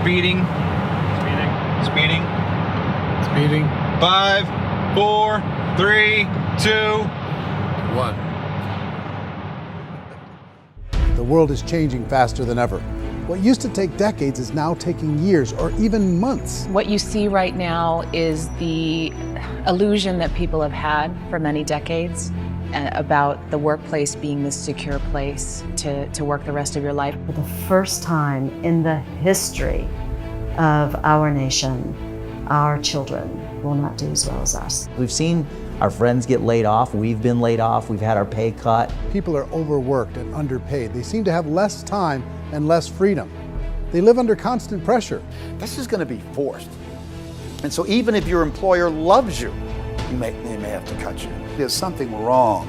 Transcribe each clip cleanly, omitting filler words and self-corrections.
Speeding. Speeding. Speeding. 5, 4, 3, 2, 1. The world is changing faster than ever. What used to take decades is now taking years or even months. What you see right now is the illusion that people have had for many decades about the workplace being this secure place to work the rest of your life. For the first time in the history of our nation, our children will not do as well as us. We've seen our friends get laid off, we've been laid off, we've had our pay cut. People are overworked and underpaid. They seem to have less time and less freedom. They live under constant pressure. This is going to be forced. And so even if your employer loves you, they may have to cut you. There's something wrong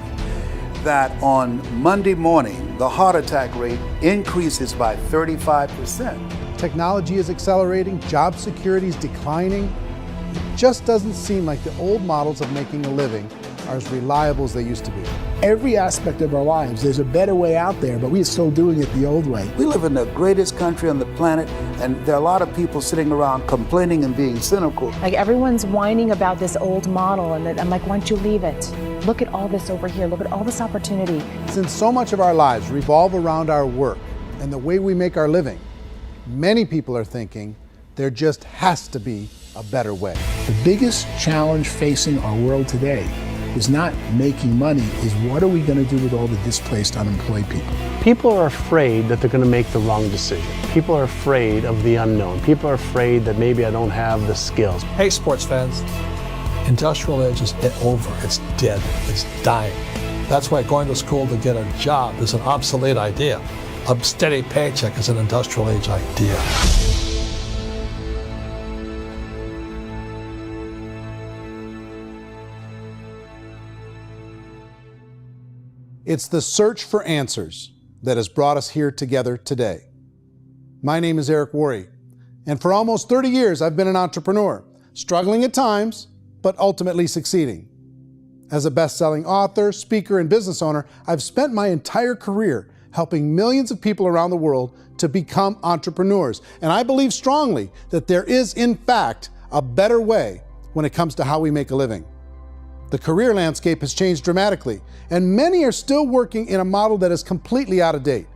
that on Monday morning, the heart attack rate increases by 35%. Technology is accelerating, job security is declining. It just doesn't seem like the old models of making a living are as reliable as they used to be. Every aspect of our lives, there's a better way out there, but we're still doing it the old way. We live in the greatest country on the planet, and there are a lot of people sitting around complaining and being cynical. Like everyone's whining about this old model, and I'm like, why don't you leave it? Look at all this over here. Look at all this opportunity. Since so much of our lives revolve around our work and the way we make our living, many people are thinking there just has to be a better way. The biggest challenge facing our world today is not making money, is what are we going to do with all the displaced, unemployed people? People are afraid that they're going to make the wrong decision. People are afraid of the unknown. People are afraid that maybe I don't have the skills. Hey, sports fans, industrial age is over. It's dead. It's dying. That's why going to school to get a job is an obsolete idea. A steady paycheck is an industrial age idea. It's the search for answers that has brought us here together today. My name is Eric Worre, and for almost 30 years I've been an entrepreneur, struggling at times, but ultimately succeeding. As a best-selling author, speaker, and business owner, I've spent my entire career helping millions of people around the world to become entrepreneurs. And I believe strongly that there is, in fact, a better way when it comes to how we make a living. The career landscape has changed dramatically, and many are still working in a model that is completely out of date.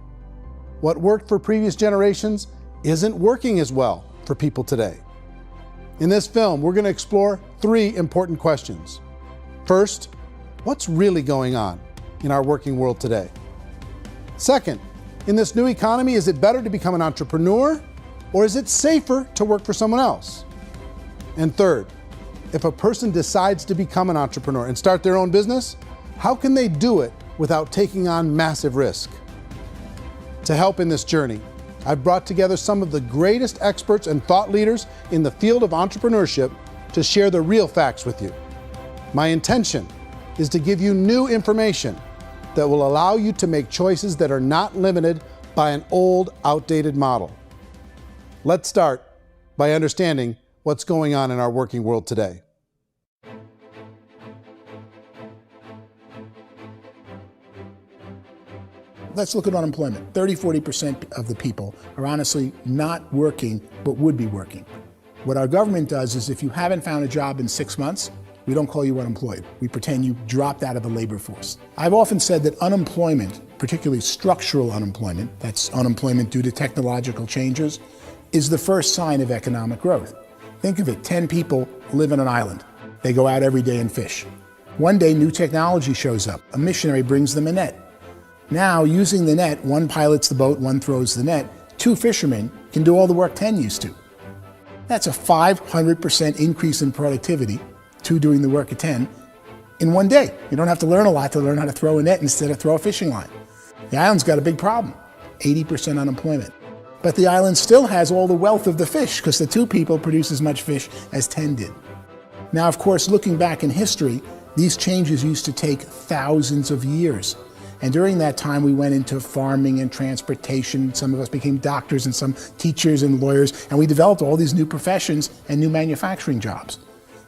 What worked for previous generations isn't working as well for people today. In this film, we're going to explore 3 important questions. First, what's really going on in our working world today? Second, in this new economy, is it better to become an entrepreneur, or is it safer to work for someone else? And third, if a person decides to become an entrepreneur and start their own business, how can they do it without taking on massive risk? To help in this journey, I've brought together some of the greatest experts and thought leaders in the field of entrepreneurship to share the real facts with you. My intention is to give you new information that will allow you to make choices that are not limited by an old, outdated model. Let's start by understanding what's going on in our working world today. Let's look at unemployment. 30–40% of the people are honestly not working, but would be working. What our government does is if you haven't found a job in 6 months, we don't call you unemployed. We pretend you dropped out of the labor force. I've often said that unemployment, particularly structural unemployment, that's unemployment due to technological changes, is the first sign of economic growth. Think of it, 10 people live on an island. They go out every day and fish. One day, new technology shows up. A missionary brings them a net. Now, using the net, one pilots the boat, one throws the net. 2 fishermen can do all the work 10 used to. That's a 500% increase in productivity, 2 doing the work of 10, in one day. You don't have to learn a lot to learn how to throw a net instead of throw a fishing line. The island's got a big problem, 80% unemployment. But the island still has all the wealth of the fish because the 2 people produce as much fish as 10 did. Now, of course, looking back in history, these changes used to take thousands of years. And during that time, we went into farming and transportation. Some of us became doctors and some teachers and lawyers, and we developed all these new professions and new manufacturing jobs.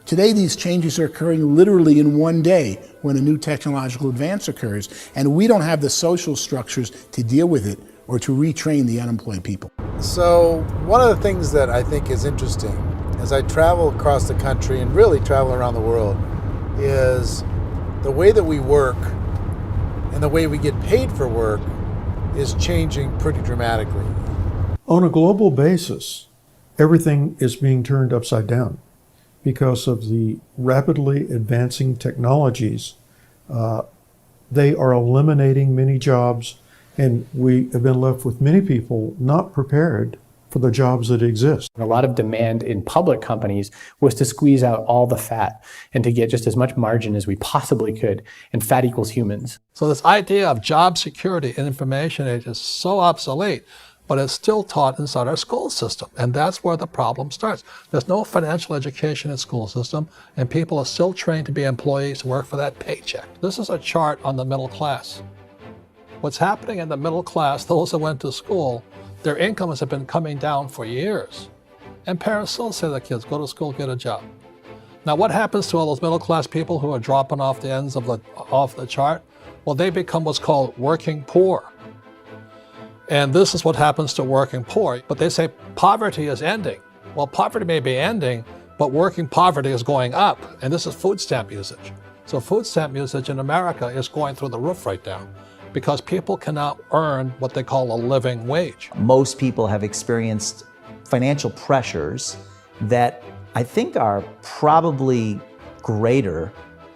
Today, these changes are occurring literally in one day when a new technological advance occurs, and we don't have the social structures to deal with it or to retrain the unemployed people. So one of the things that I think is interesting as I travel across the country and really travel around the world is the way that we work and the way we get paid for work is changing pretty dramatically. On a global basis, everything is being turned upside down because of the rapidly advancing technologies. They are eliminating many jobs, and we have been left with many people not prepared for the jobs that exist. A lot of demand in public companies was to squeeze out all the fat and to get just as much margin as we possibly could, and fat equals humans. So this idea of job security in information age is so obsolete, but it's still taught inside our school system, and that's where the problem starts. There's no financial education in the school system, and people are still trained to be employees to work for that paycheck. This is a chart on the middle class. What's happening in the middle class, those that went to school, their incomes have been coming down for years. And parents still say to their kids, go to school, get a job. Now what happens to all those middle class people who are dropping off the ends of the chart? Well, they become what's called working poor. And this is what happens to working poor. But they say poverty is ending. Well, poverty may be ending, but working poverty is going up. And this is food stamp usage. So food stamp usage in America is going through the roof right now, because people cannot earn what they call a living wage. Most people have experienced financial pressures that I think are probably greater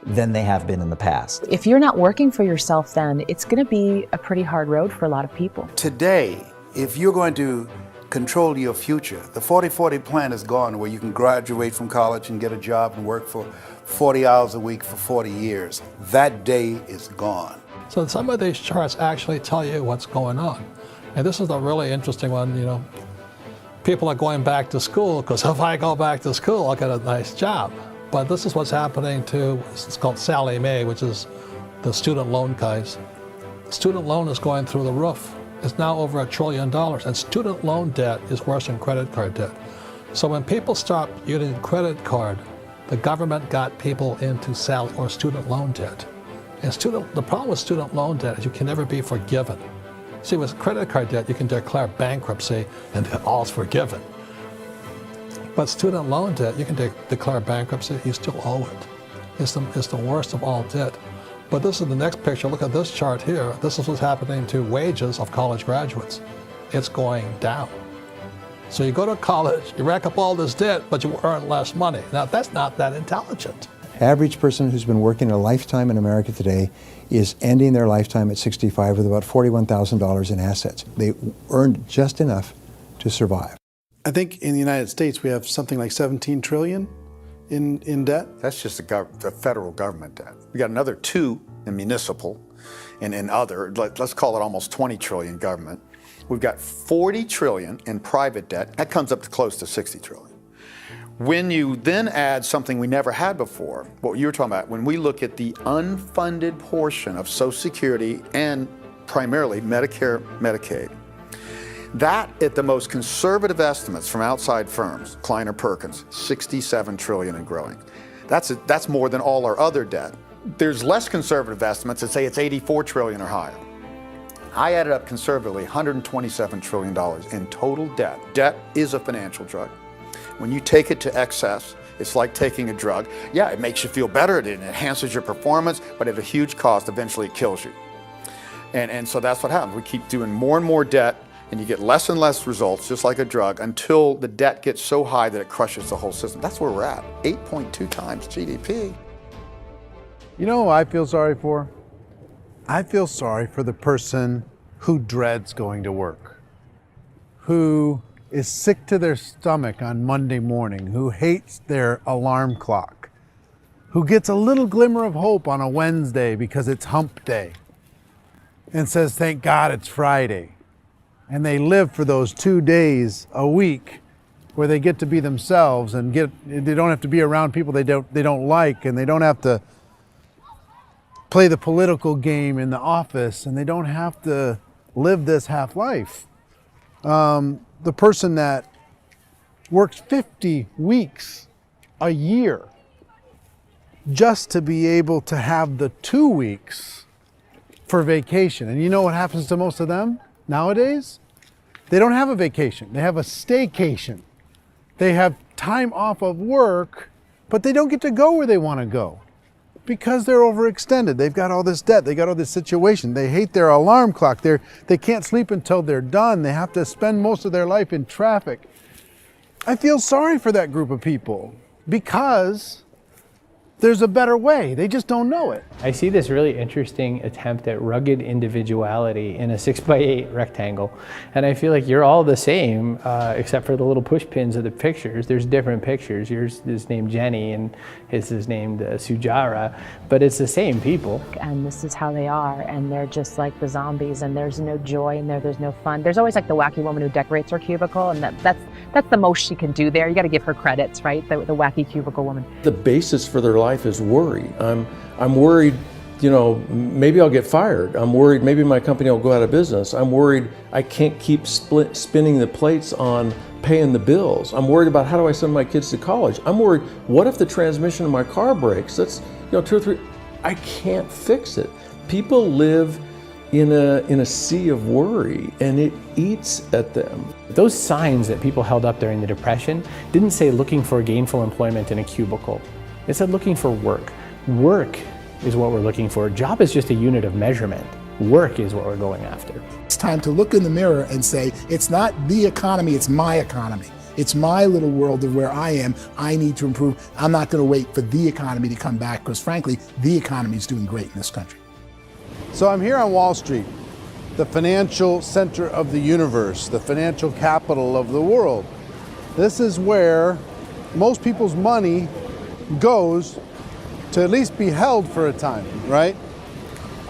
than they have been in the past. If you're not working for yourself, then it's going to be a pretty hard road for a lot of people. Today, if you're going to control your future, the 40-40 plan is gone, where you can graduate from college and get a job and work for 40 hours a week for 40 years. That day is gone. So some of these charts actually tell you what's going on. And this is a really interesting one, you know. People are going back to school because if I go back to school, I'll get a nice job. But this is what's happening to, it's called Sallie Mae, which is the student loan guys. Student loan is going through the roof. It's now over $1 trillion, and student loan debt is worse than credit card debt. So when people stopped using credit card, the government got people into student loan debt. And the problem with student loan debt is you can never be forgiven. See, with credit card debt, you can declare bankruptcy and all's forgiven. But student loan debt, you can declare bankruptcy, you still owe it. It's the worst of all debt. But this is the next picture. Look at this chart here. This is what's happening to wages of college graduates. It's going down. So you go to college, you rack up all this debt, but you earn less money. Now, that's not that intelligent. Average person who's been working a lifetime in America today is ending their lifetime at 65 with about $41,000 in assets. They earned just enough to survive. I think in the United States we have something like 17 trillion in debt. That's just the federal government debt. We got another 2 in municipal and in other, let's call it almost 20 trillion government. We've got 40 trillion in private debt. That comes up to close to 60 trillion. When you then add something we never had before, what you were talking about, when we look at the unfunded portion of Social Security and primarily Medicare, Medicaid, that at the most conservative estimates from outside firms, Kleiner Perkins, 67 trillion and growing. That's more than all our other debt. There's less conservative estimates that say it's 84 trillion or higher. I added up conservatively $127 trillion in total debt. Debt is a financial drug. When you take it to excess, it's like taking a drug. Yeah, it makes you feel better, it enhances your performance, but at a huge cost, eventually it kills you. And so that's what happens. We keep doing more and more debt, and you get less and less results, just like a drug, until the debt gets so high that it crushes the whole system. That's where we're at, 8.2 times GDP. You know who I feel sorry for? I feel sorry for the person who dreads going to work, who is sick to their stomach on Monday morning, who hates their alarm clock, who gets a little glimmer of hope on a Wednesday because it's hump day and says, thank God it's Friday. And they live for those 2 days a week where they get to be themselves and they don't have to be around people they don't like, and they don't have to play the political game in the office, and they don't have to live this half life. The person that works 50 weeks a year just to be able to have the 2 weeks for vacation. And you know what happens to most of them nowadays? They don't have a vacation. They have a staycation. They have time off of work, but they don't get to go where they want to go because they're overextended. They've got all this debt. They got all this situation. They hate their alarm clock. They can't sleep until they're done. They have to spend most of their life in traffic. I feel sorry for that group of people because there's a better way. They just don't know it. I see this really interesting attempt at rugged individuality in a 6x8 rectangle. And I feel like you're all the same, except for the little push pins of the pictures. There's different pictures. Yours is named Jenny and his is named Sujara, but it's the same people. And this is how they are, and they're just like the zombies, and there's no joy in there, there's no fun. There's always like the wacky woman who decorates her cubicle, and that's the most she can do there. You got to give her credits, right? The wacky cubicle woman. The basis for their life is worry. I'm worried, you know, maybe I'll get fired. I'm worried maybe my company will go out of business. I'm worried I can't keep spinning the plates on paying the bills. I'm worried about how do I send my kids to college. I'm worried, what if the transmission of my car breaks? That's, you know, 2 or 3, I can't fix it. People live in a sea of worry, and it eats at them. Those signs that people held up during the Depression didn't say looking for gainful employment in a cubicle. It said looking for work. Work is what we're looking for. Job is just a unit of measurement. Work is what we're going after. It's time to look in the mirror and say, it's not the economy, it's my economy. It's my little world of where I am. I need to improve. I'm not going to wait for the economy to come back because frankly, the economy is doing great in this country. So I'm here on Wall Street, the financial center of the universe, the financial capital of the world. This is where most people's money goes to at least be held for a time, right?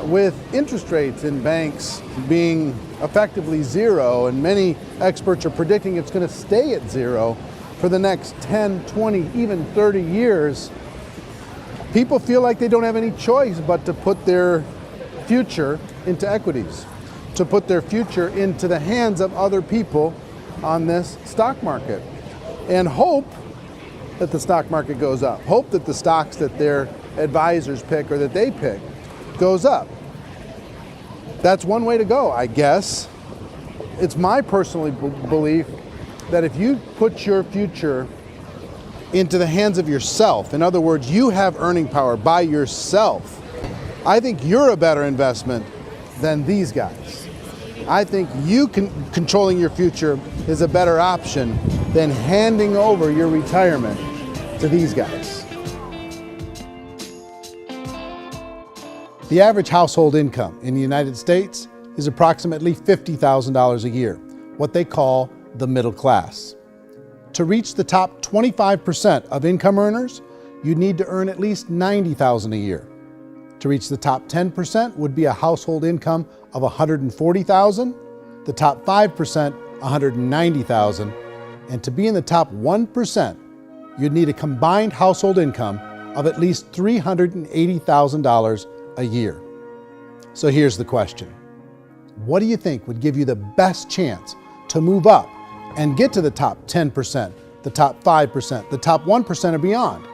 With interest rates in banks being effectively zero, and many experts are predicting it's going to stay at zero for the next 10, 20, even 30 years, people feel like they don't have any choice but to put their future into equities, to put their future into the hands of other people on this stock market, and hope that the stock market goes up, hope that the stocks that their advisors pick or that they pick goes up. That's one way to go, I guess. It's my personal belief that if you put your future into the hands of yourself, in other words, you have earning power by yourself, I think you're a better investment than these guys. I think you controlling your future is a better option than handing over your retirement to these guys. The average household income in the United States is approximately $50,000 a year, what they call the middle class. To reach the top 25% of income earners, you'd need to earn at least $90,000 a year. To reach the top 10% would be a household income of $140,000, the top 5%, $190,000, and to be in the top 1%, you'd need a combined household income of at least $380,000 a year. So here's the question. What do you think would give you the best chance to move up and get to the top 10%, the top 5%, the top 1% or beyond?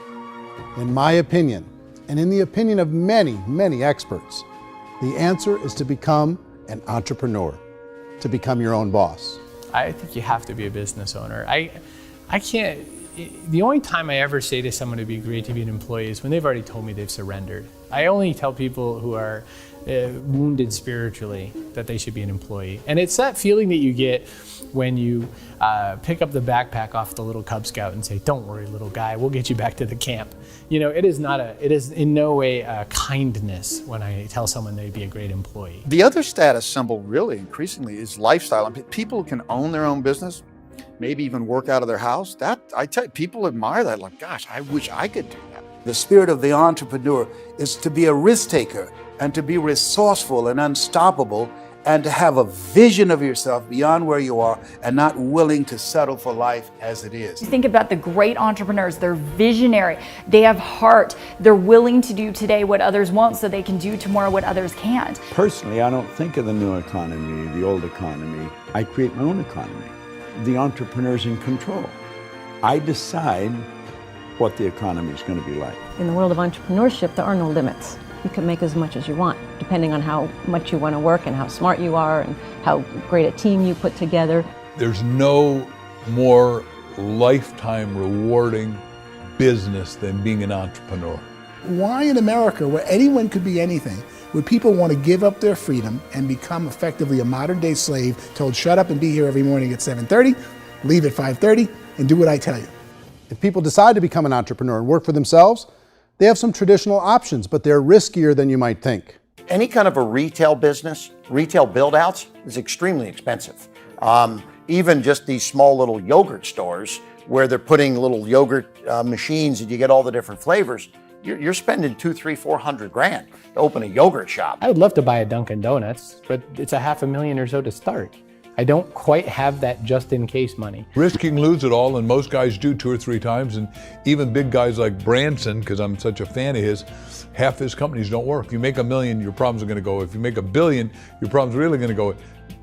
In my opinion, and in the opinion of many, many experts, the answer is to become an entrepreneur, to become your own boss. I think you have to be a business owner. I can't, the only time I ever say to someone it'd be great to be an employee is when they've already told me they've surrendered. I only tell people who are wounded spiritually that they should be an employee. And it's that feeling that you get when you pick up the backpack off the little Cub Scout and say, "Don't worry, little guy, we'll get you back to the camp." You know, it is in no way a kindness when I tell someone they'd be a great employee. The other status symbol really increasingly is lifestyle. I mean, people can own their own business, maybe even work out of their house. That, I tell you, people admire that. Like, gosh, I wish I could do that. The spirit of the entrepreneur is to be a risk taker and to be resourceful and unstoppable and to have a vision of yourself beyond where you are and not willing to settle for life as it is. Think about the great entrepreneurs. They're visionary. They have heart. They're willing to do today what others won't so they can do tomorrow what others can't. Personally, I don't think of the new economy, the old economy. I create my own economy. The entrepreneur's in control. I decide what the economy is going to be like. In the world of entrepreneurship, there are no limits. you can make as much as you want, depending on how much you want to work and how smart you are and how great a team you put together. There's no more lifetime rewarding business than being an entrepreneur. Why in America, where anyone could be anything, would people want to give up their freedom and become effectively a modern-day slave, told shut up and be here every morning at 7:30, leave at 5:30, and do what I tell you? If people decide to become an entrepreneur and work for themselves, they have some traditional options, but they're riskier than you might think. Any kind of a retail business, retail build-outs, is extremely expensive. Even just these small little yogurt stores where they're putting little yogurt machines and you get all the different flavors, you're spending $200,000, $300,000, $400,000 to open a yogurt shop. I would love to buy a Dunkin' Donuts, but it's $500,000 or so to start. I don't quite have that just in case money. Risk you can lose it all, and most guys do 2 or 3 times, and even big guys like Branson, because I'm such a fan of his, half his companies don't work. If you make $1 million, your problems are going to go. If you make $1 billion, your problems are really going to go.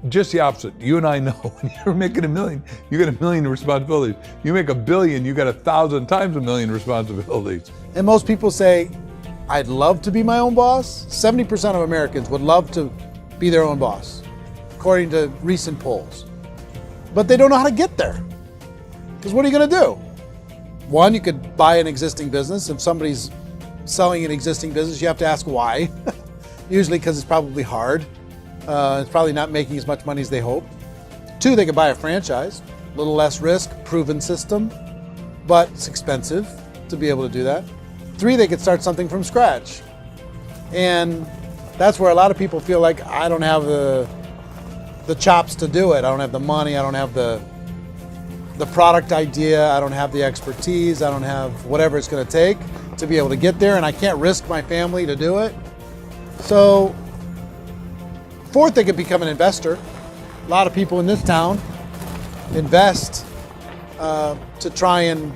Just the opposite. You and I know when you're making $1 million, you get $1 million responsibilities. You make $1 billion, you got 1,000 times $1 million responsibilities. And most people say, I'd love to be my own boss. 70% of Americans would love to be their own boss, according to recent polls. But they don't know how to get there. Because what are you going to do? One, you could buy an existing business. If somebody's selling an existing business, you have to ask why. Usually because it's probably hard. It's probably not making as much money as they hope. 2, they could buy a franchise. A little less risk, proven system, but it's expensive to be able to do that. 3, they could start something from scratch. And that's where a lot of people feel like, I don't have the chops to do it. I don't have the money. I don't have the product idea. I don't have the expertise. I don't have whatever it's going to take to be able to get there, and I can't risk my family to do it. So, 4th, they could become an investor. A lot of people in this town invest to try and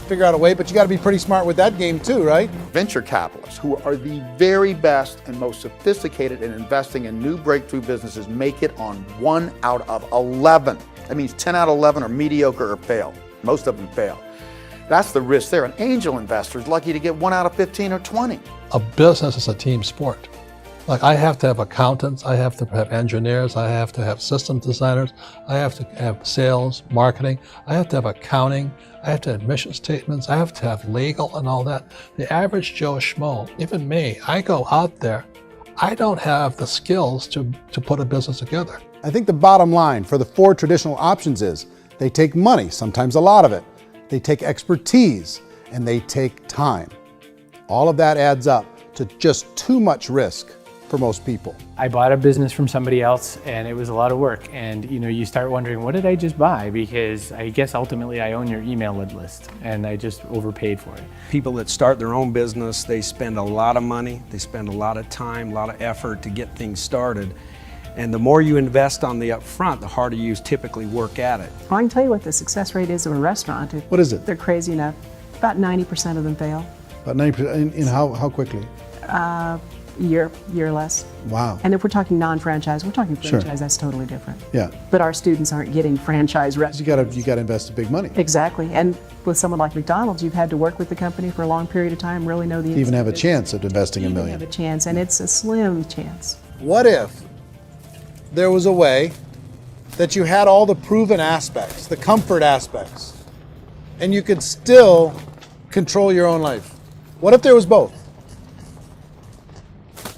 figure out a way, but you got to be pretty smart with that game too, right? Venture capitalists, who are the very best and most sophisticated in investing in new breakthrough businesses, make it on 1 out of 11. That means 10 out of 11 are mediocre or fail. Most of them fail. That's the risk there. An angel investor is lucky to get 1 out of 15 or 20. A business is a team sport. Like, I have to have accountants, I have to have engineers, I have to have system designers, I have to have sales, marketing, I have to have accounting, I have to have mission statements, I have to have legal and all that. The average Joe Schmo, even me, I go out there, I don't have the skills to put a business together. I think the bottom line for the 4 traditional options is they take money, sometimes a lot of it. They take expertise, and they take time. All of that adds up to just too much risk for most people. I bought a business from somebody else and it was a lot of work. And you start wondering, what did I just buy? Because I guess ultimately I own your email list and I just overpaid for it. People that start their own business, they spend a lot of money, they spend a lot of time, a lot of effort to get things started. And the more you invest on the upfront, the harder you typically work at it. I can tell you what the success rate is of a restaurant. What is it? They're crazy enough. About 90% of them fail. About 90%, in how quickly? Year less. Wow. And if we're talking non-franchise, we're talking franchise, Sure. That's totally different. Yeah. But our students aren't getting franchise restaurants. You got to invest big money. Exactly. And with someone like McDonald's, you've had to work with the company for a long period of time, really know the To even have a business. chance at investing $1 million. Have a chance, and it's a slim chance. What if there was a way that you had all the proven aspects, the comfort aspects, and you could still control your own life? What if there was both?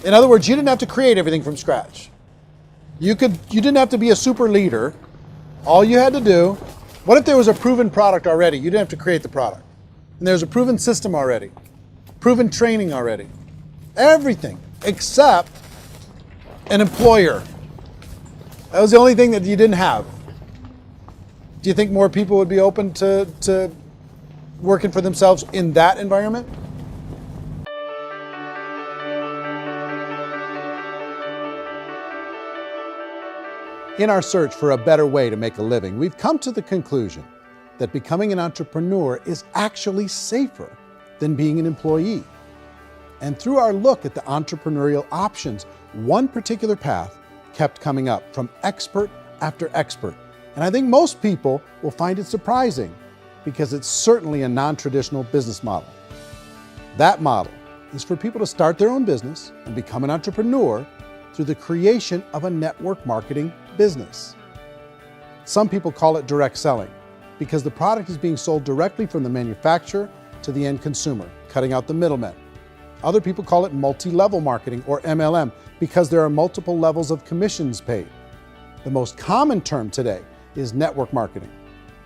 In other words, you didn't have to create everything from scratch. You didn't have to be a super leader. All you had to do, what if there was a proven product already? You didn't have to create the product. And there's a proven system already, proven training already. Everything except an employer. That was the only thing that you didn't have. Do you think more people would be open to working for themselves in that environment? In our search for a better way to make a living, we've come to the conclusion that becoming an entrepreneur is actually safer than being an employee. And through our look at the entrepreneurial options, one particular path kept coming up from expert after expert. And I think most people will find it surprising because it's certainly a non-traditional business model. That model is for people to start their own business and become an entrepreneur through the creation of a network marketing business. Some people call it direct selling because the product is being sold directly from the manufacturer to the end consumer, cutting out the middlemen. Other people call it multi-level marketing, or MLM, because there are multiple levels of commissions paid. The most common term today is network marketing,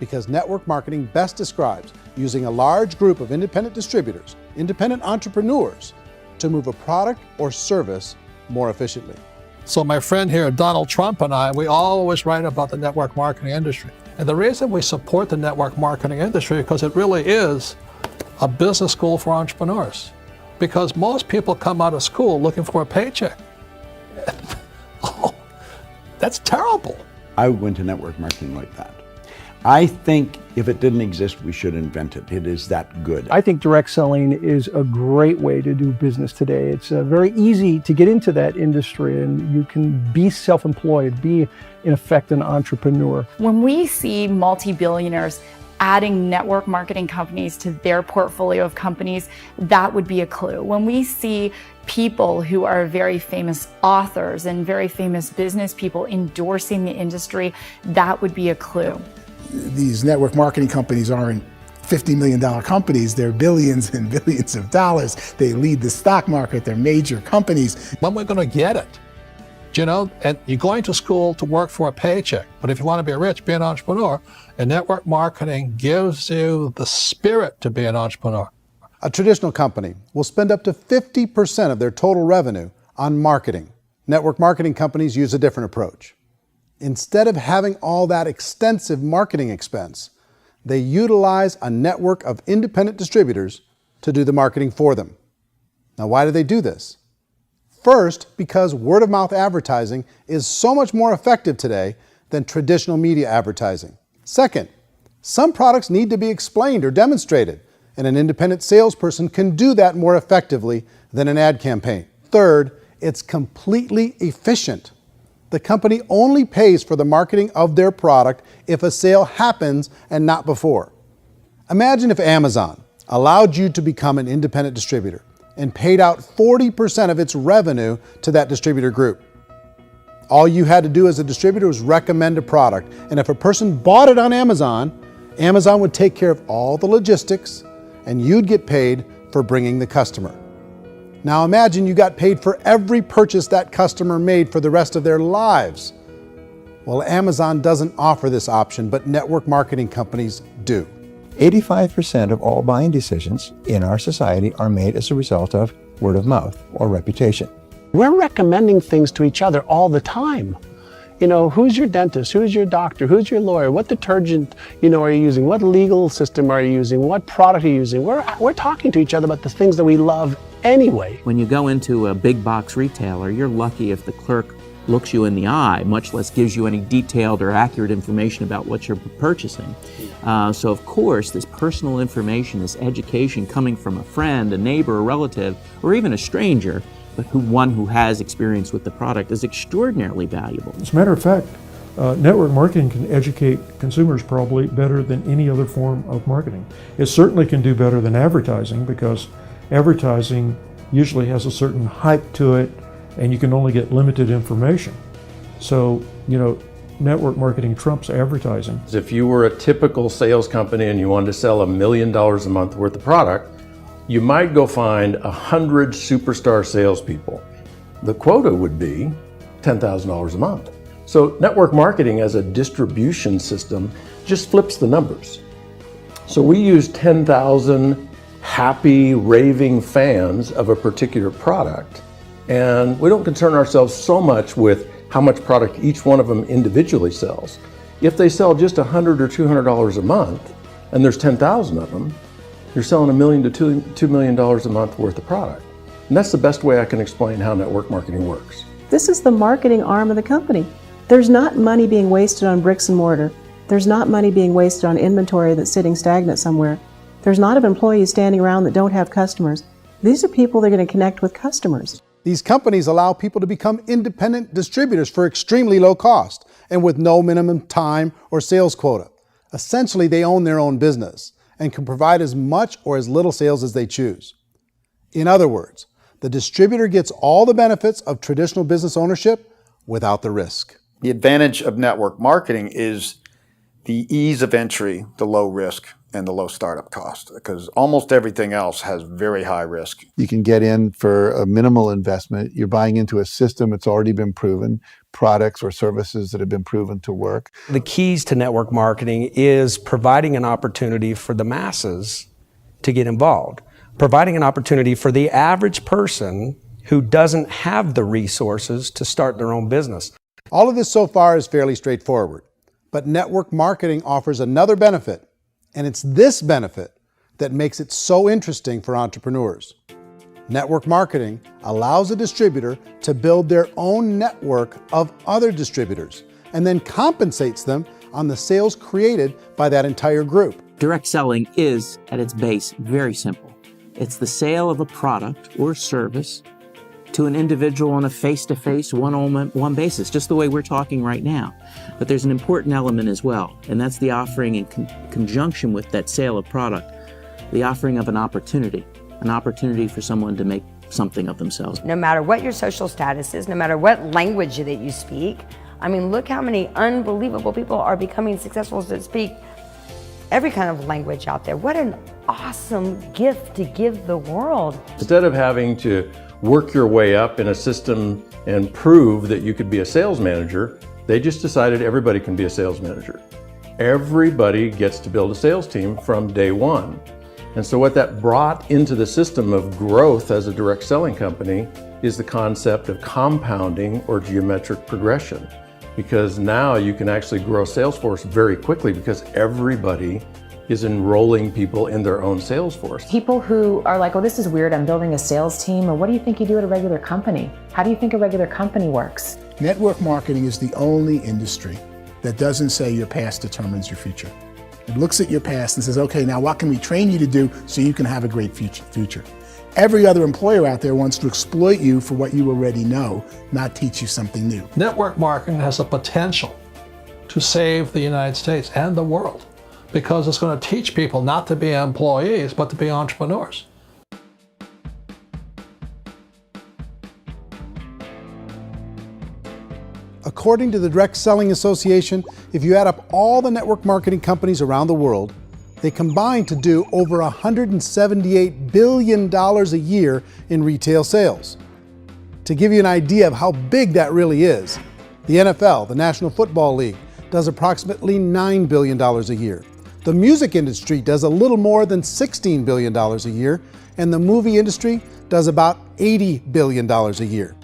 because network marketing best describes using a large group of independent distributors, independent entrepreneurs, to move a product or service more efficiently. So my friend here, Donald Trump, and I, we always write about the network marketing industry. And the reason we support the network marketing industry is because it really is a business school for entrepreneurs. Because most people come out of school looking for a paycheck. Oh, that's terrible. I would go into network marketing like that. I think if it didn't exist, we should invent it. It is that good. I think direct selling is a great way to do business today. It's very easy to get into that industry, and you can be self-employed, be in effect an entrepreneur. When we see multi-billionaires adding network marketing companies to their portfolio of companies, that would be a clue. When we see people who are very famous authors and very famous business people endorsing the industry, that would be a clue. These network marketing companies aren't $50 million companies, they're billions and billions of dollars. They lead the stock market, they're major companies. When we're going to get it? You know, and you're going to school to work for a paycheck, but if you want to be rich, be an entrepreneur, and network marketing gives you the spirit to be an entrepreneur. A traditional company will spend up to 50% of their total revenue on marketing. Network marketing companies use a different approach. Instead of having all that extensive marketing expense, they utilize a network of independent distributors to do the marketing for them. Now, why do they do this? First, because word-of-mouth advertising is so much more effective today than traditional media advertising. Second, some products need to be explained or demonstrated, and an independent salesperson can do that more effectively than an ad campaign. Third, it's completely efficient. The company only pays for the marketing of their product if a sale happens and not before. Imagine if Amazon allowed you to become an independent distributor and paid out 40% of its revenue to that distributor group. All you had to do as a distributor was recommend a product, and if a person bought it on Amazon, Amazon would take care of all the logistics, and you'd get paid for bringing the customer. Now imagine you got paid for every purchase that customer made for the rest of their lives. Well, Amazon doesn't offer this option, but network marketing companies do. 85% of all buying decisions in our society are made as a result of word of mouth or reputation. We're recommending things to each other all the time. You know, who's your dentist? Who's your doctor? Who's your lawyer? What detergent, are you using? What legal system are you using? What product are you using? We're talking to each other about the things that we love anyway. When you go into a big box retailer, you're lucky if the clerk looks you in the eye, much less gives you any detailed or accurate information about what you're purchasing. So of course, this personal information, this education coming from a friend, a neighbor, a relative, or even a stranger, but one who has experience with the product is extraordinarily valuable. As a matter of fact, network marketing can educate consumers probably better than any other form of marketing. It certainly can do better than advertising because advertising usually has a certain hype to it and you can only get limited information. So, network marketing trumps advertising. If you were a typical sales company and you wanted to sell $1 million a month worth of product, you might go find 100 superstar salespeople. The quota would be $10,000 a month. So network marketing as a distribution system just flips the numbers. So we use 10,000 happy, raving fans of a particular product, and we don't concern ourselves so much with how much product each one of them individually sells. If they sell just $100 or $200 a month, and there's 10,000 of them, you're selling $1 million to $2 million a month worth of product. And that's the best way I can explain how network marketing works. This is the marketing arm of the company. There's not money being wasted on bricks and mortar. There's not money being wasted on inventory that's sitting stagnant somewhere. There's not of employees standing around that don't have customers. These are people that are going to connect with customers. These companies allow people to become independent distributors for extremely low cost and with no minimum time or sales quota. Essentially, they own their own business and can provide as much or as little sales as they choose. In other words, the distributor gets all the benefits of traditional business ownership without the risk. The advantage of network marketing is the ease of entry, the low risk, and the low startup cost, because almost everything else has very high risk. You can get in for a minimal investment. You're buying into a system that's already been proven, products or services that have been proven to work. The keys to network marketing is providing an opportunity for the masses to get involved, providing an opportunity for the average person who doesn't have the resources to start their own business. All of this so far is fairly straightforward, but network marketing offers another benefit, and it's this benefit that makes it so interesting for entrepreneurs. Network marketing allows a distributor to build their own network of other distributors and then compensates them on the sales created by that entire group. Direct selling is, at its base, very simple. It's the sale of a product or service to an individual on a face-to-face, one-on-one basis, just the way we're talking right now. But there's an important element as well, and that's the offering in conjunction with that sale of product, the offering of an opportunity for someone to make something of themselves. No matter what your social status is, no matter what language that you speak, I mean, look how many unbelievable people are becoming successful that speak every kind of language out there. What an awesome gift to give the world. Instead of having to work your way up in a system and prove that you could be a sales manager, they just decided everybody can be a sales manager. Everybody gets to build a sales team from day one. And so what that brought into the system of growth as a direct selling company is the concept of compounding or geometric progression. Because now you can actually grow a sales force very quickly because everybody is enrolling people in their own sales force. People who are like, oh, this is weird, I'm building a sales team, or what do you think you do at a regular company? How do you think a regular company works? Network marketing is the only industry that doesn't say your past determines your future. It looks at your past and says, okay, now what can we train you to do so you can have a great future? Every other employer out there wants to exploit you for what you already know, not teach you something new. Network marketing has the potential to save the United States and the world because it's going to teach people not to be employees, but to be entrepreneurs. According to the Direct Selling Association, if you add up all the network marketing companies around the world, they combine to do over $178 billion a year in retail sales. To give you an idea of how big that really is, the NFL, the National Football League, does approximately $9 billion a year. The music industry does a little more than $16 billion a year, and the movie industry does about $80 billion a year.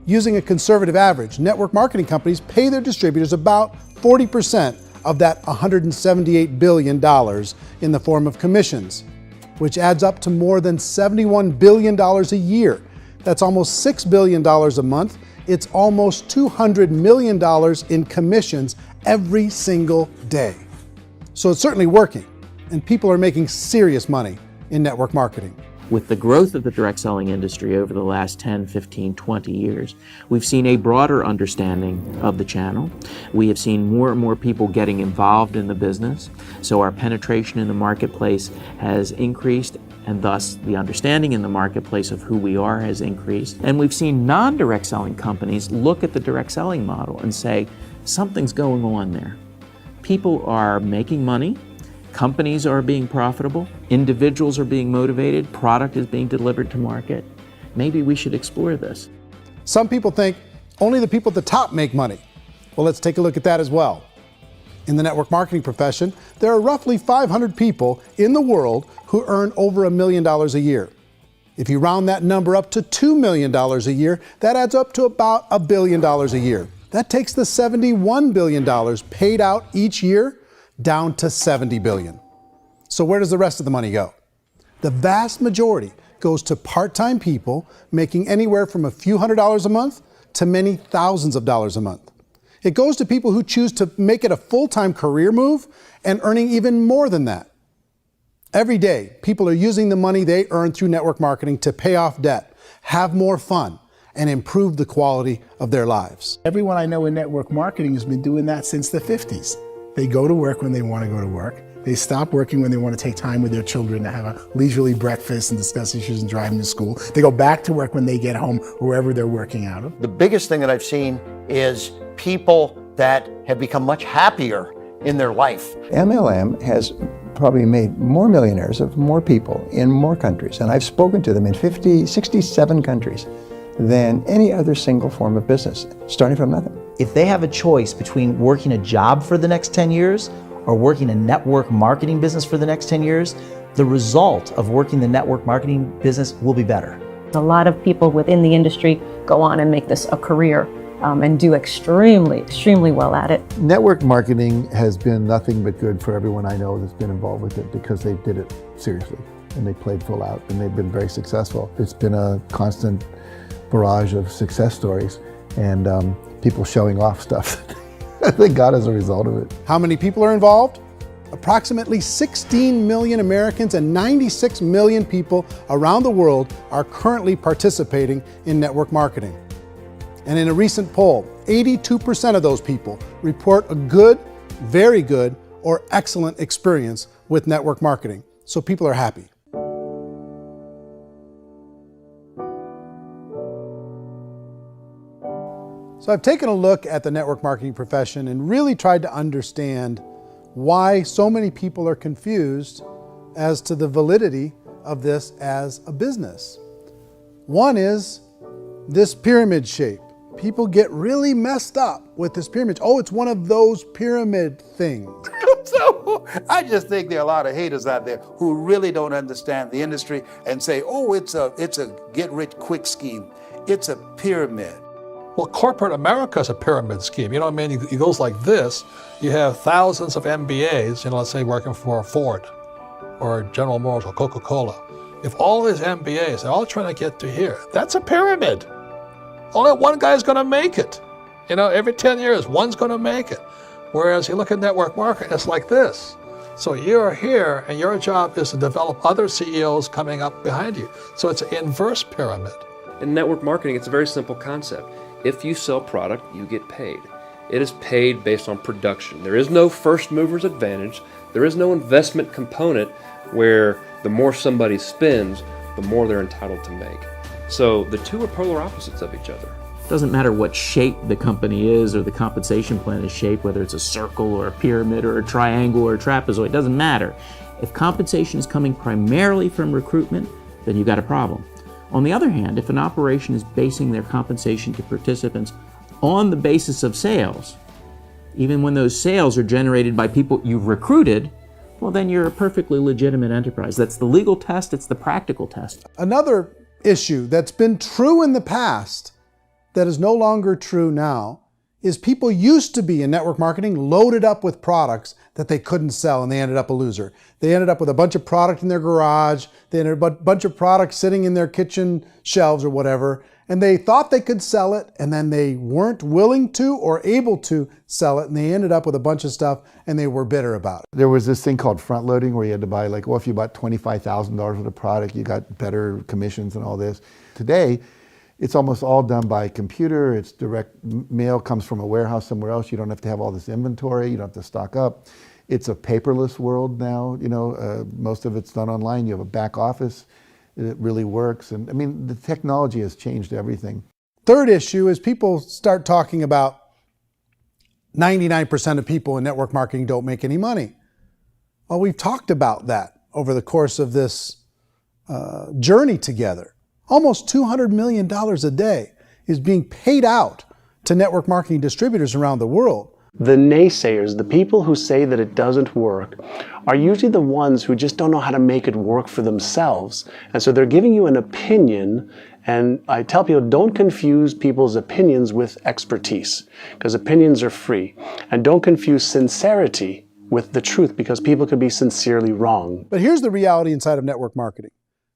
Using a conservative average, network marketing companies pay their distributors about 40% of that $178 billion in the form of commissions, which adds up to more than $71 billion a year. That's almost $6 billion a month. It's almost $200 million in commissions every single day. So it's certainly working, and people are making serious money in network marketing. With the growth of the direct selling industry over the last 10, 15, 20 years, we've seen a broader understanding of the channel. We have seen more and more people getting involved in the business, so our penetration in the marketplace has increased, and thus the understanding in the marketplace of who we are has increased. And we've seen non-direct selling companies look at the direct selling model and say, something's going on there. People are making money, companies are being profitable, individuals are being motivated, product is being delivered to market. Maybe we should explore this. Some people think only the people at the top make money. Well, let's take a look at that as well. In the network marketing profession, there are roughly 500 people in the world who earn over $1 million a year. If you round that number up to $2 million a year, that adds up to about $1 billion a year. That takes the $71 billion paid out each year down to $70 billion. So where does the rest of the money go? The vast majority goes to part-time people making anywhere from a few $100s a month to many thousands of dollars a month. It goes to people who choose to make it a full-time career move and earning even more than that. Every day, people are using the money they earn through network marketing to pay off debt, have more fun, and improve the quality of their lives. Everyone I know in network marketing has been doing that since the 50s. They go to work when they want to go to work. They stop working when they want to take time with their children to have a leisurely breakfast and discuss issues and driving to school. They go back to work when they get home, wherever they're working out of. The biggest thing that I've seen is people that have become much happier in their life. MLM has probably made more millionaires of more people in more countries, and I've spoken to them in 67 countries, than any other single form of business, starting from nothing. If they have a choice between working a job for the next 10 years or working a network marketing business for the next 10 years, the result of working the network marketing business will be better. A lot of people within the industry go on and make this a career and do extremely well at it. Network marketing has been nothing but good for everyone I know that's been involved with it because they did it seriously and they played full out and they've been very successful. It's been a constant barrage of success stories and people showing off stuff that they got as a result of it. How many people are involved? Approximately 16 million Americans and 96 million people around the world are currently participating in network marketing. And in a recent poll, 82% of those people report a good, very good, or excellent experience with network marketing. So people are happy. So I've taken a look at the network marketing profession and really tried to understand why so many people are confused as to the validity of this as a business. One is this pyramid shape. People get really messed up with this pyramid. Oh, it's one of those pyramid things. So I just think there are a lot of haters out there who really don't understand the industry and say, oh, it's a get-rich-quick scheme. It's a pyramid. Well, corporate America is a pyramid scheme. You know what I mean? It goes like this. You have thousands of MBAs, let's say working for Ford or General Motors or Coca-Cola. If all these MBAs, they're all trying to get to here, that's a pyramid. Only one guy's going to make it. Every 10 years, one's going to make it. Whereas you look at network marketing, it's like this. So you're here, and your job is to develop other CEOs coming up behind you. So it's an inverse pyramid. In network marketing, it's a very simple concept. If you sell product, you get paid. It is paid based on production. There is no first mover's advantage. There is no investment component where the more somebody spends, the more they're entitled to make. So the two are polar opposites of each other. It doesn't matter what shape the company is or the compensation plan is shaped, whether it's a circle or a pyramid or a triangle or a trapezoid, it doesn't matter. If compensation is coming primarily from recruitment, then you've got a problem. On the other hand, if an operation is basing their compensation to participants on the basis of sales, even when those sales are generated by people you've recruited, well, then you're a perfectly legitimate enterprise. That's the legal test, it's the practical test. Another issue that's been true in the past that is no longer true now is people used to be in network marketing loaded up with products that they couldn't sell and they ended up a loser. They ended up with a bunch of product in their garage, they ended up with a bunch of products sitting in their kitchen shelves or whatever, and they thought they could sell it and then they weren't willing to or able to sell it and they ended up with a bunch of stuff and they were bitter about it. There was this thing called front loading where you had to buy if you bought $25,000 worth of product, you got better commissions and all this. Today, it's almost all done by computer. It's direct mail, comes from a warehouse somewhere else. You don't have to have all this inventory. You don't have to stock up. It's a paperless world now. Most of it's done online. You have a back office. It really works. And the technology has changed everything. Third issue is people start talking about 99% of people in network marketing don't make any money. Well, we've talked about that over the course of this journey together. Almost $200 million a day is being paid out to network marketing distributors around the world. The naysayers, the people who say that it doesn't work, are usually the ones who just don't know how to make it work for themselves. And so they're giving you an opinion, and I tell people, don't confuse people's opinions with expertise, because opinions are free. And don't confuse sincerity with the truth, because people could be sincerely wrong. But here's the reality inside of network marketing.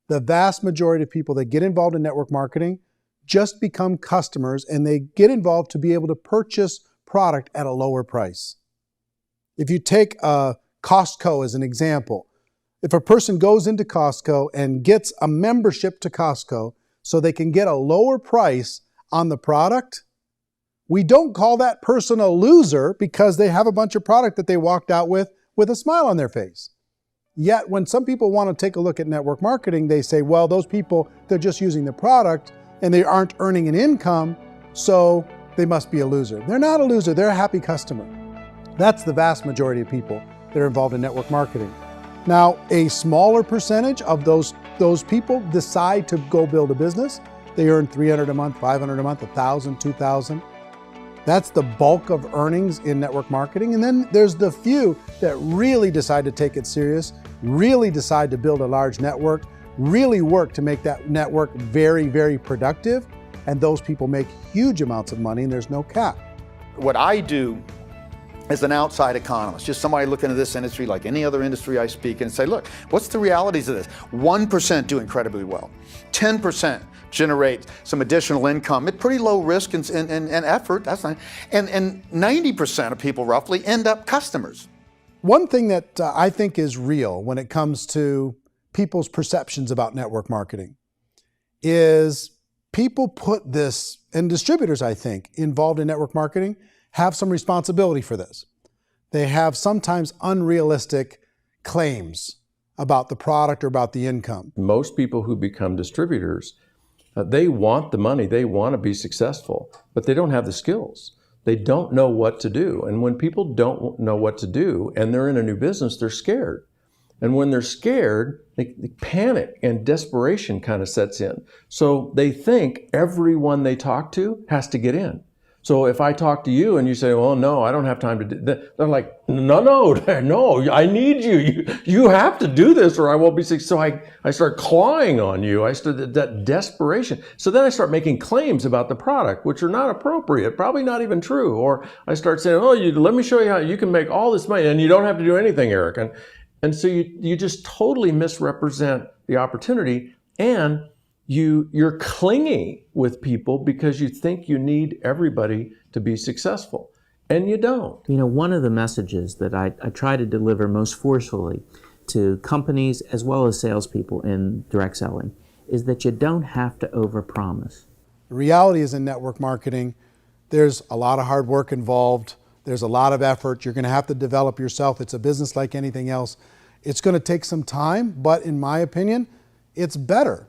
The vast majority of people that get involved in network marketing just become customers and they get involved to be able to purchase product at a lower price. If you take Costco as an example, if a person goes into Costco and gets a membership to Costco so they can get a lower price on the product, we don't call that person a loser because they have a bunch of product that they walked out with with a smile on their face. Yet when some people want to take a look at network marketing, they say, well, those people, they're just using the product and they aren't earning an income, so they must be a loser. They're not a loser, they're a happy customer. That's the vast majority of people that are involved in network marketing. Now, a smaller percentage of those people decide to go build a business. They earn $300 a month, $500 a month, $1,000, $2,000. That's the bulk of earnings in network marketing. And then there's the few that really decide to take it serious, really decide to build a large network, really work to make that network very, very productive. And those people make huge amounts of money and there's no cap. What I do as an outside economist, just somebody looking at this industry like any other industry I speak and say, look, what's the realities of this? 1% do incredibly well. 10% generate some additional income at pretty low risk and effort, that's not, and 90% of people roughly end up customers. One thing that I think is real when it comes to people's perceptions about network marketing is people put this, and distributors, I think, involved in network marketing have some responsibility for this. They have sometimes unrealistic claims about the product or about the income. Most people who become distributors, they want the money, they want to be successful, but they don't have the skills. They don't know what to do. And when people don't know what to do and they're in a new business, they're scared. And when they're scared, they panic and desperation kind of sets in. So they think everyone they talk to has to get in. So if I talk to you and you say, well, no, I don't have time to do that, they're like, no, I need you. You have to do this or I won't be successful. So I start clawing on you. I start that desperation. So then I start making claims about the product, which are not appropriate, probably not even true. Or I start saying, oh, let me show you how you can make all this money and you don't have to do anything, Eric. And so you just totally misrepresent the opportunity, and you're clingy with people because you think you need everybody to be successful, and you don't. You know, one of the messages that I try to deliver most forcefully to companies as well as salespeople in direct selling is that you don't have to overpromise. The reality is in network marketing, there's a lot of hard work involved. There's a lot of effort. You're going to have to develop yourself. It's a business like anything else. It's going to take some time, but in my opinion, it's better.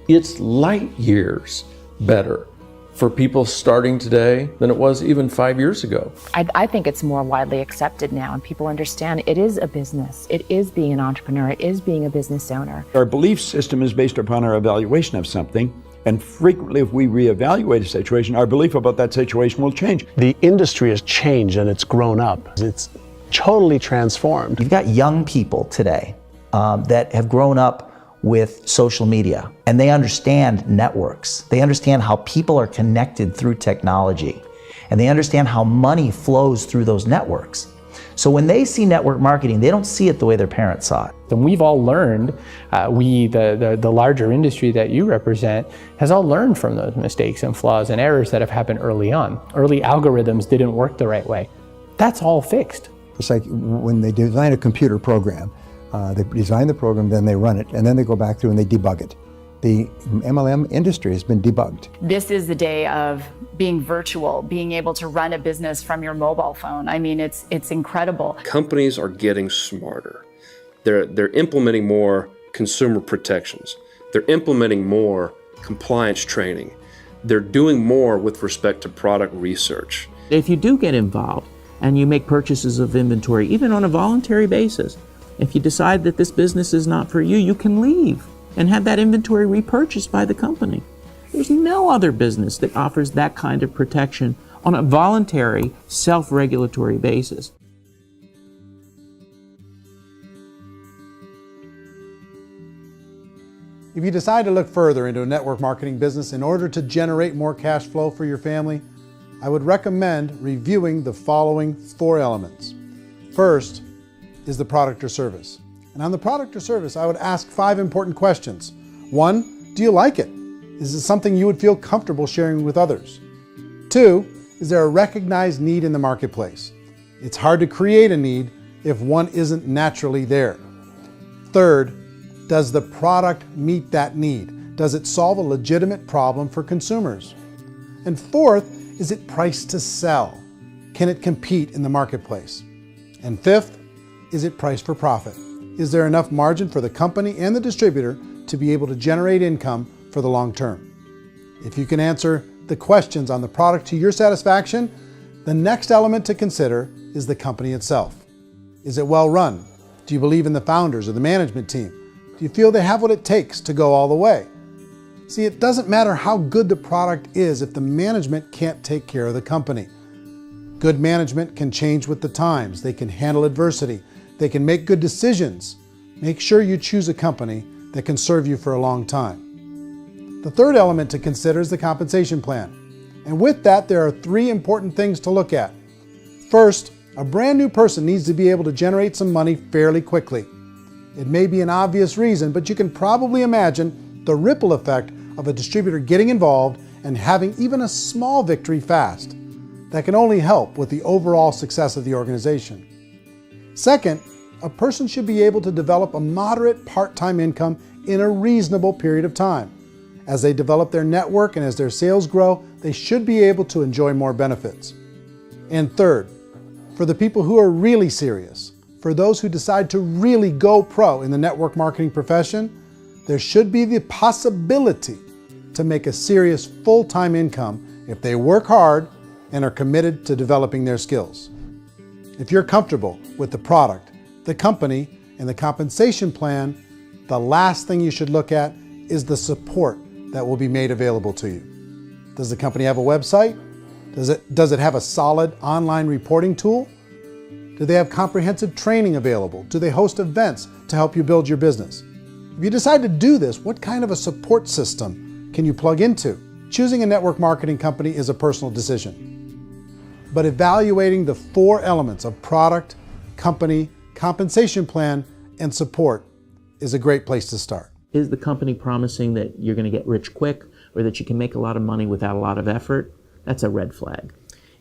It's light years better for people starting today than it was even 5 years ago. I think it's more widely accepted now, and people understand it is a business. It is being an entrepreneur. It is being a business owner. Our belief system is based upon our evaluation of something. And frequently, if we reevaluate a situation, our belief about that situation will change. The industry has changed and it's grown up. It's totally transformed. You've got young people today that have grown up with social media, and they understand networks. They understand how people are connected through technology, and they understand how money flows through those networks. So when they see network marketing, they don't see it the way their parents saw it. And we've all learned, the larger industry that you represent, has all learned from those mistakes and flaws and errors that have happened early on. Early algorithms didn't work the right way. That's all fixed. It's like when they design a computer program, they design the program, then they run it, and then they go back through and they debug it. The MLM industry has been debugged. This is the day of being virtual, being able to run a business from your mobile phone. I mean, it's incredible. Companies are getting smarter. They're implementing more consumer protections. They're implementing more compliance training. They're doing more with respect to product research. If you do get involved and you make purchases of inventory, even on a voluntary basis, if you decide that this business is not for you, you can leave and have that inventory repurchased by the company. There's no other business that offers that kind of protection on a voluntary, self-regulatory basis. If you decide to look further into a network marketing business in order to generate more cash flow for your family, I would recommend reviewing the following 4 elements. First is the product or service. And on the product or service, I would ask 5 important questions. 1, do you like it? Is it something you would feel comfortable sharing with others? 2, is there a recognized need in the marketplace? It's hard to create a need if one isn't naturally there. 3rd, does the product meet that need? Does it solve a legitimate problem for consumers? And 4th, is it priced to sell? Can it compete in the marketplace? And fifth, is it priced for profit? Is there enough margin for the company and the distributor to be able to generate income for the long term? If you can answer the questions on the product to your satisfaction, the next element to consider is the company itself. Is it well run? Do you believe in the founders or the management team? Do you feel they have what it takes to go all the way? See, it doesn't matter how good the product is if the management can't take care of the company. Good management can change with the times. They can handle adversity. They can make good decisions. Make sure you choose a company that can serve you for a long time. The third element to consider is the compensation plan. And with that, there are 3 important things to look at. First, a brand new person needs to be able to generate some money fairly quickly. It may be an obvious reason, but you can probably imagine the ripple effect of a distributor getting involved and having even a small victory fast. That can only help with the overall success of the organization. Second, a person should be able to develop a moderate part-time income in a reasonable period of time. As they develop their network and as their sales grow, they should be able to enjoy more benefits. And third, for the people who are really serious, for those who decide to really go pro in the network marketing profession, there should be the possibility to make a serious full-time income if they work hard and are committed to developing their skills. If you're comfortable with the product, the company, and the compensation plan, the last thing you should look at is the support that will be made available to you. Does the company have a website? Does it have a solid online reporting tool? Do they have comprehensive training available? Do they host events to help you build your business? If you decide to do this, what kind of a support system can you plug into? Choosing a network marketing company is a personal decision. But evaluating the 4 elements of product, company, compensation plan, and support is a great place to start. Is the company promising that you're going to get rich quick or that you can make a lot of money without a lot of effort? That's a red flag.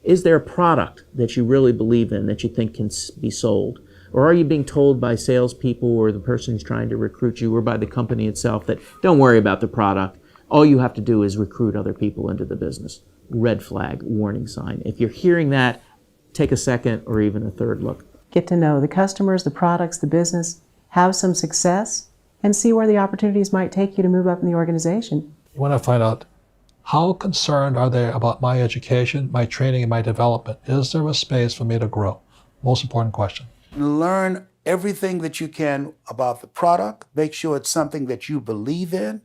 Is there a product that you really believe in that you think can be sold? Or are you being told by salespeople or the person who's trying to recruit you or by the company itself that don't worry about the product, all you have to do is recruit other people into the business? Red flag, warning sign. If you're hearing that, take a second or even a third look. Get to know the customers, the products, the business, have some success, and see where the opportunities might take you to move up in the organization. You want to find out how concerned are they about my education, my training, and my development? Is there a space for me to grow? Most important question. Learn everything that you can about the product. Make sure it's something that you believe in,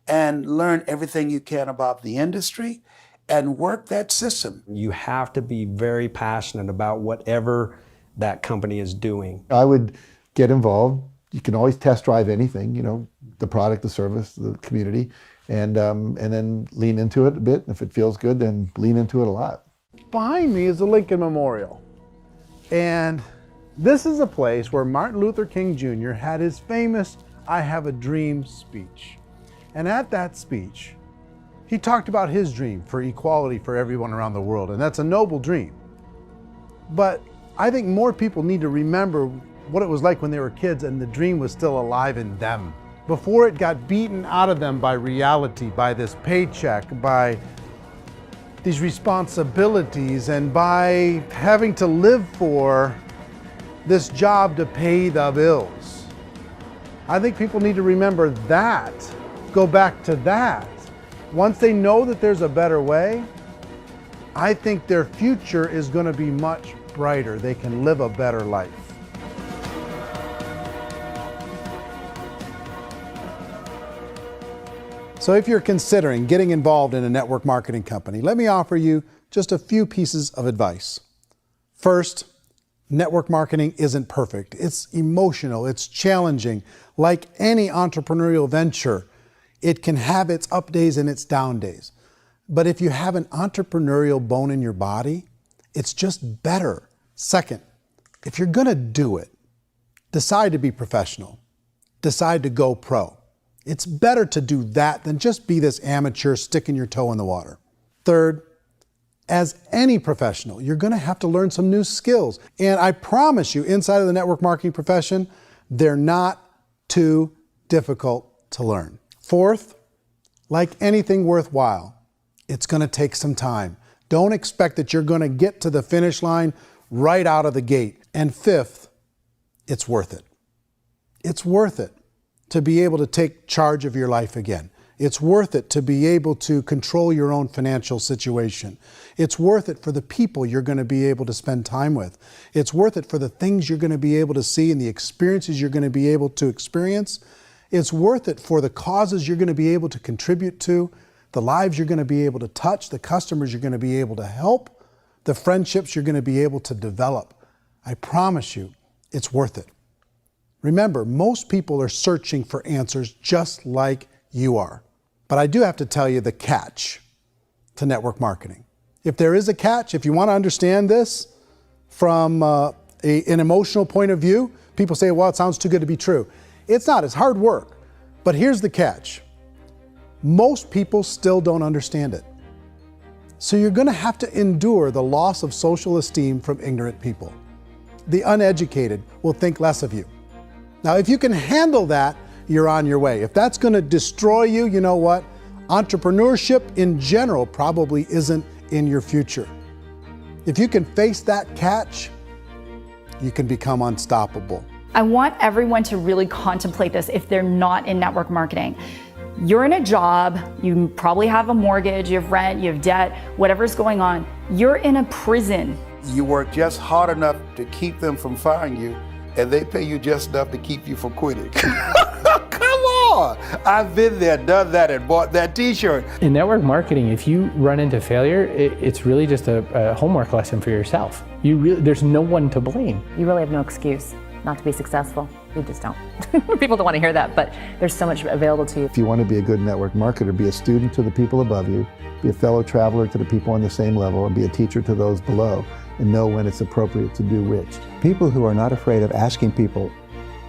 and learn everything you can about the industry and work that system. You have to be very passionate about whatever that company is doing. I would get involved. You can always test drive anything, the product, the service, the community, and then lean into it a bit. If it feels good, then lean into it a lot. Behind me is the Lincoln Memorial. And this is a place where Martin Luther King Jr. had his famous "I Have a Dream" speech. And at that speech, he talked about his dream for equality for everyone around the world, and that's a noble dream. But I think more people need to remember what it was like when they were kids and the dream was still alive in them. Before it got beaten out of them by reality, by this paycheck, by these responsibilities, and by having to live for this job to pay the bills. I think people need to remember that, go back to that. Once they know that there's a better way, I think their future is going to be much brighter. They can live a better life. So if you're considering getting involved in a network marketing company, let me offer you just a few pieces of advice. First, network marketing isn't perfect. It's emotional, it's challenging. Like any entrepreneurial venture, it can have its up days and its down days. But if you have an entrepreneurial bone in your body, it's just better. Second, if you're gonna do it, decide to be professional. Decide to go pro. It's better to do that than just be this amateur sticking your toe in the water. Third, as any professional, you're gonna have to learn some new skills. And I promise you, inside of the network marketing profession, they're not too difficult to learn. Fourth, like anything worthwhile, it's gonna take some time. Don't expect that you're going to get to the finish line right out of the gate. And fifth, it's worth it. It's worth it to be able to take charge of your life again. It's worth it to be able to control your own financial situation. It's worth it for the people you're going to be able to spend time with. It's worth it for the things you're going to be able to see and the experiences you're going to be able to experience. It's worth it for the causes you're going to be able to contribute to, the lives you're going to be able to touch, the customers you're going to be able to help, the friendships you're going to be able to develop. I promise you, it's worth it. Remember, most people are searching for answers just like you are. But I do have to tell you the catch to network marketing. If there is a catch, if you want to understand this from an emotional point of view, people say, well, it sounds too good to be true. It's not, it's hard work. But here's the catch. Most people still don't understand it. So you're going to have to endure the loss of social esteem from ignorant people. The uneducated will think less of you. Now, if you can handle that, you're on your way. If that's going to destroy you, you know what? Entrepreneurship in general probably isn't in your future. If you can face that catch, you can become unstoppable. I want everyone to really contemplate this if they're not in network marketing. You're in a job, you probably have a mortgage, you have rent, you have debt, whatever's going on. You're in a prison. You work just hard enough to keep them from firing you, and they pay you just enough to keep you from quitting. Come on! I've been there, done that, and bought that t-shirt. In network marketing, if you run into failure, it's really just a homework lesson for yourself. There's no one to blame. You really have no excuse not to be successful. You just don't. People don't want to hear that, but there's so much available to you. If you want to be a good network marketer, be a student to the people above you, be a fellow traveler to the people on the same level, and be a teacher to those below, and know when it's appropriate to do which. People who are not afraid of asking people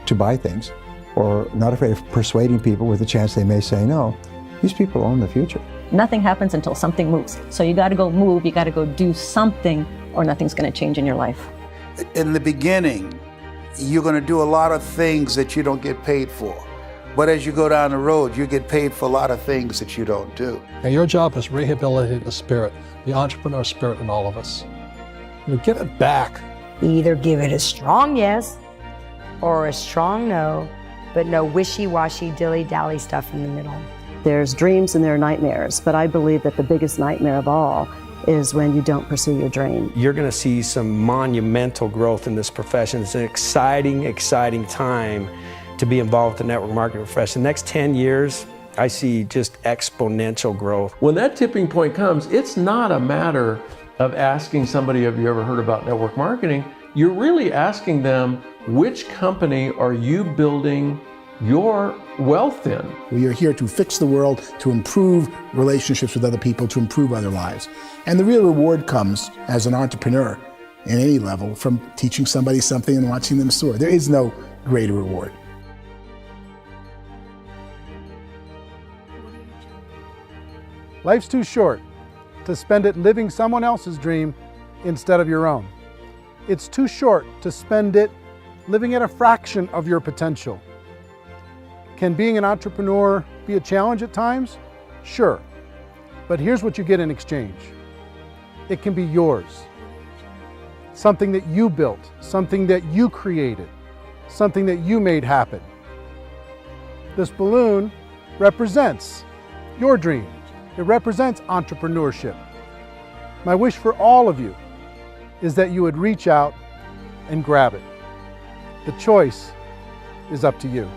to buy things, or not afraid of persuading people with a chance they may say no, these people own the future. Nothing happens until something moves. So you got to go move, you got to go do something, or nothing's going to change in your life. In the beginning, you're going to do a lot of things that you don't get paid for. But as you go down the road, you get paid for a lot of things that you don't do. And your job is rehabilitate the spirit, the entrepreneur spirit in all of us. You get it back. You either give it a strong yes or a strong no, but no wishy-washy, dilly-dally stuff in the middle. There's dreams and there are nightmares, but I believe that the biggest nightmare of all is when you don't pursue your dream. You're going to see some monumental growth in this profession. It's an exciting, exciting time to be involved with the network marketing profession. The next 10 years, I see just exponential growth. When that tipping point comes, it's not a matter of asking somebody, have you ever heard about network marketing? You're really asking them, which company are you building your wealth in? We are here to fix the world, to improve relationships with other people, to improve other lives. And the real reward comes as an entrepreneur in any level from teaching somebody something and watching them soar. There is no greater reward. Life's too short to spend it living someone else's dream instead of your own. It's too short to spend it living at a fraction of your potential. Can being an entrepreneur be a challenge at times? Sure. But here's what you get in exchange. It can be yours. Something that you built, something that you created, something that you made happen. This balloon represents your dream. It represents entrepreneurship. My wish for all of you is that you would reach out and grab it. The choice is up to you.